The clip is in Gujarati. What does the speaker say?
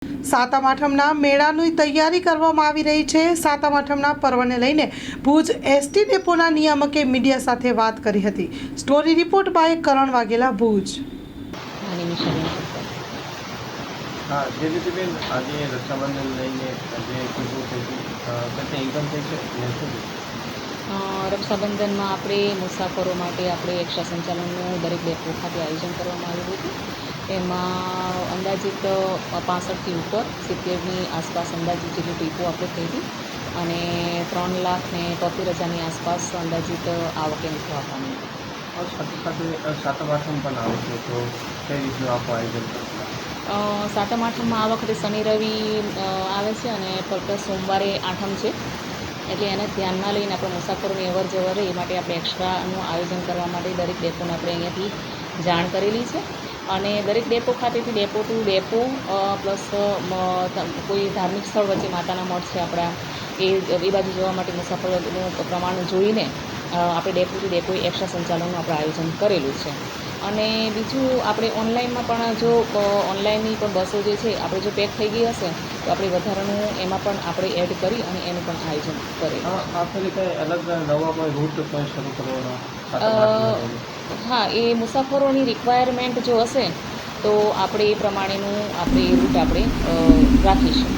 સાતમ આઠમના મેળાની તૈયારી કરવામાં આવી રહી છે। સાતમ આઠમના પર્વને લઈને ભુજ એસટી ડેપોના નિયામકે મીડિયા સાથે વાત કરી હતી। સ્ટોરી રિપોર્ટ બાય કરણ વાઘેલા, ભુજ। હા, જયદીપીબેન, આજે રક્ષાબંધન લઈને આજે કીધું છે કેટલી ઇન્કમ થઈ છે ને શું? રક્ષાબંધનમાં આપણે મુસાફરો માટે આપણે એક્સ્ટ્રા સંચાલનનું દરેક ડેપો ખાતે આયોજન કરવામાં આવ્યું હતું। એમાં અંદાજિત 65થી ઉપર 70ની આસપાસ અંદાજિત જેટલી ટ્રીપો આપણે થઈ હતી અને 3,73,000ની આસપાસ અંદાજિત આવકે આપવાની હતી। સાથે સાથે સાતમ આઠમ પણ આવે છે, તો કઈ રીતનું આપણું આયોજન કરશું? સાતમ આઠમમાં આ વખતે શનિ રવિ આવે છે અને ફક્ત સોમવારે આઠમ છે, એટલે એને ધ્યાનમાં લઈને આપણે મુસાફરોની અવર જવર રહે એ માટે આપણે એક્સ્ટ્રાનું આયોજન કરવા માટે દરેક ડેપોને આપણે અહીંયાથી જાણ કરેલી છે અને દરેક ડેપો ખાતેથી ડેપો ટુ ડેપો પ્લસ કોઈ ધાર્મિક સ્થળ વચ્ચે માતાના મઠ છે આપણા, એ બાજુ જવા માટે મુસાફરોનું પ્રમાણ જોઈને આપણે ડેપો ટુ ડેપો એક્સ્ટ્રા સંચાલનનું આપણે આયોજન કરેલું છે। અને બીજું આપણે ઓનલાઈનમાં પણ જો ઓનલાઈનની પણ બસો જે છે આપણે જો પેક થઈ ગઈ હશે તો આપણે વધારાનું એમાં પણ આપણે એડ કરી અને એનું પણ આયોજન કરેલું। આપણે કંઈ અલગ નવા કોઈ રૂટ કોઈ શરૂ કરવાનો? હા, એ મુસાફરોની રિક્વાયરમેન્ટ જો હશે તો આપણે એ પ્રમાણેનું આપણે એ રૂટ આપણે રાખીશું।